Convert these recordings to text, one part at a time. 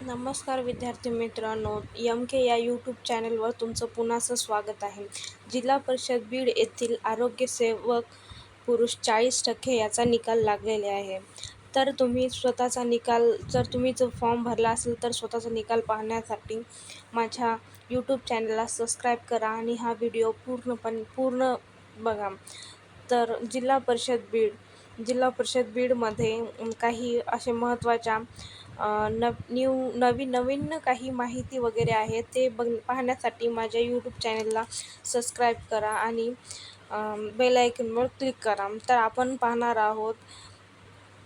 नमस्कार विद्यार्थी मित्रांनो, एम के या यूट्यूब चॅनलवर तुमचं पुन्हा स्वागत आहे. जिल्हा परिषद बीड येथील आरोग्यसेवक पुरुष 40% याचा निकाल लागलेले आहे. तर तुम्ही स्वतःचा निकाल जर तुम्ही फॉर्म भरला असेल तर स्वतःचा निकाल पाहण्यासाठी माझ्या यूट्यूब चॅनलला सबस्क्राईब करा आणि हा व्हिडिओ पूर्ण बघा. तर जिल्हा परिषद बीडमध्ये काही असे महत्त्वाच्या नवीन काही माहिती वगैरे आहे ते पाहण्यासाठी माझ्या यूट्यूब चॅनलला सबस्क्राईब करा आणि बेल आयकॉनवर क्लिक करा. तर आपण पाहणार आहोत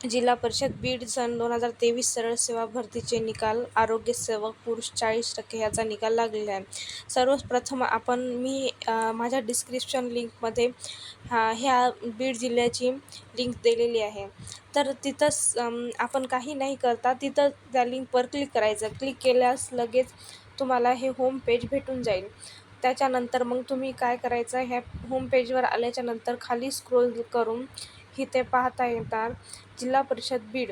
जिल्हा परिषद बीड सन 2023 सरळ सेवा भरतीचे निकाल. आरोग्यसेवक पुरुष 40% याचा निकाल लागलेला आहे. सर्वप्रथम मी माझ्या डिस्क्रिप्शन लिंकमध्ये ह्या बीड जिल्ह्याची लिंक दिलेली आहे. तर तिथंच आपण काही नाही करता तिथं त्या लिंकवर क्लिक करायचं. क्लिक केल्यास लगेच तुम्हाला हे होम पेज भेटून जाईल. त्याच्यानंतर मग तुम्ही काय करायचं, ह्या होम पेजवर आल्याच्यानंतर खाली स्क्रोल करून इथे पाहता येणार जिल्हा परिषद बीड.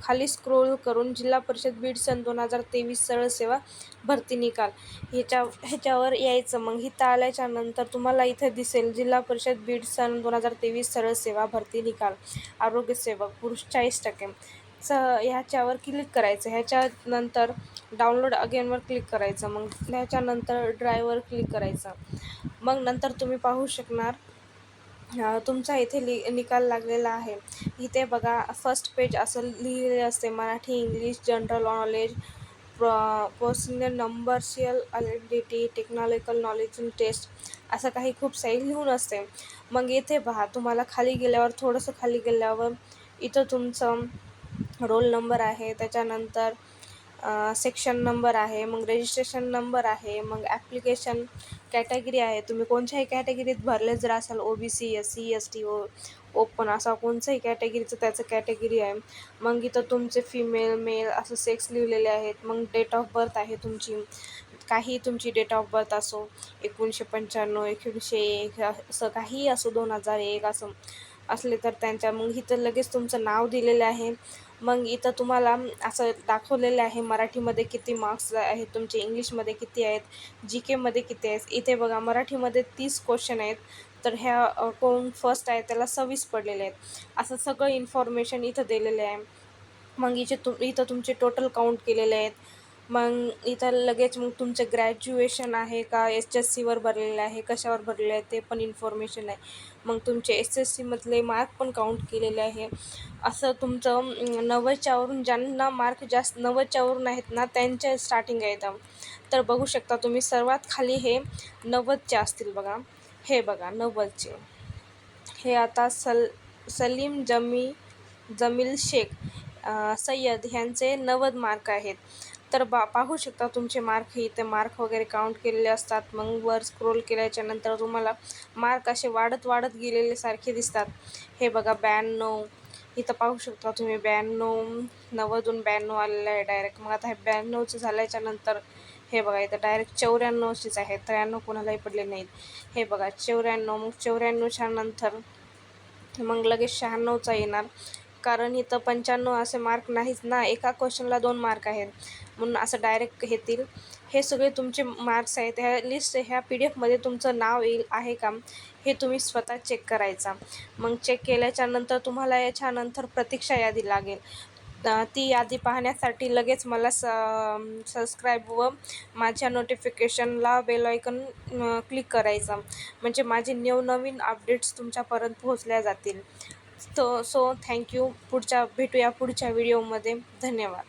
खाली स्क्रोल करून जिल्हा परिषद बीड सन 2023 सरळ सेवा भरती निकाल ह्याच्यावर यायचं. मग इथं आल्याच्यानंतर तुम्हाला इथे दिसेल जिल्हा परिषद बीड सन 2023 सरळ सेवा भरती निकाल आरोग्यसेवक पुरुष 40%. ह्याच्यावर क्लिक करायचं. ह्याच्यानंतर डाउनलोड अगेनवर क्लिक करायचं. मग ह्याच्यानंतर ड्राईव्हवर क्लिक करायचं. मग नंतर तुम्ही पाहू शकणार तुमचा इथे निकाल लागलेला आहे. इथे बघा, फर्स्ट पेज असं लिहिलेले असते Marathi, English, general knowledge, personal numerical identity, technological knowledge test, असं काही खूप सारी लिहून असते. मग इथे पहा, तुम्हाला थोडंसं खाली गेल्यावर इथं तुमचं रोल नंबर आहे, त्याच्यानंतर सेक्शन नंबर आहे, मग रजिस्ट्रेशन नंबर आहे, मग ॲप्लिकेशन कॅटेगरी आहे, तुम्ही कोणत्याही कॅटेगरीत भरले जर असाल, OBC, SC, ST, ओपन असा कोणत्याही कॅटेगरीचं त्याचं कॅटेगरी आहे. मग इथं तुमचे फिमेल मेल असं सेक्स लिहिलेले आहेत. मग डेट ऑफ बर्थ आहे तुमची डेट ऑफ बर्थ असो, 1995, 1901 असं काही असो, 2001 असं असले तर त्यांच्या. मग इथं लगेच तुमचं नाव दिलेलं आहे. मग इथं तुम्हाला असं दाखवलेलं आहे मराठीमध्ये किती मार्क्स आहेत तुमचे, इंग्लिशमध्ये किती आहेत, GKमध्ये किती आहेत. इथे बघा, मराठीमध्ये 30 क्वेश्चन आहेत, तर कोण फर्स्ट आहे त्याला 26 पडलेले आहेत. असं सगळं इन्फॉर्मेशन इथं दिलेलं आहे. मग इथं तुमचे टोटल काउंट केलेले आहेत. मग इथं लगेच मग तुमचं ग्रॅज्युएशन आहे का, HSCवर भरलेलं आहे, कशावर भरलेलं आहे ते पण इन्फॉर्मेशन आहे. मग तुमचे SSCमधले मार्क पण काउंट केलेले आहे. असं तुमचं 90च्यावरून ज्यांना मार्क जास्त 90च्यावरून आहेत ना, त्यांच्या स्टार्टिंग आहे इथं. तर बघू शकता तुम्ही, सर्वात खाली हे 90चे असतील बघा. हे बघा 90चे. हे आता सलीम जमील शेख सय्यद ह्यांचे 90 मार्क आहेत. तर पाहू शकता तुमचे मार्क, इथे मार्क वगैरे काउंट केलेले असतात. मग वर स्क्रोल केल्याच्या नंतर तुम्हाला मार्क असे वाढत गेलेले सारखे दिसतात. हे बघा 92, इथं पाहू शकता तुम्ही 92, 90तून 92 आलेलं आहे डायरेक्ट. मग आता हे 92चं झाल्याच्या नंतर हे बघा इथं डायरेक्ट 94चीच आहे, 93 कोणालाही पडले नाहीत. हे बघा 94, मग 94च्या नंतर मग लगेच 96चा येणार, कारण इथं 95 असे मार्क नाहीच ना, एका क्वेश्चनला 2 मार्क आहेत म्हणून असं डायरेक्ट येतील. हे सगळे तुमचे मार्क्स आहेत. ह्या PDF मध्ये तुमचं नाव आहे का हे तुम्ही स्वतः चेक करायचा. मग चेक केल्याच्या नंतर तुम्हाला याच्यानंतर प्रतीक्षा यादी लागेल. ती यादी पाहण्यासाठी लगेच मला सबस्क्राईब व माझ्या नोटिफिकेशनला बेल आयकॉन क्लिक करायचा, म्हणजे माझे नवीन अपडेट्स तुमच्यापर्यंत पोहोचल्या जातील. So thank you. भेटूया पुढच्या व्हिडिओमध्ये. धन्यवाद.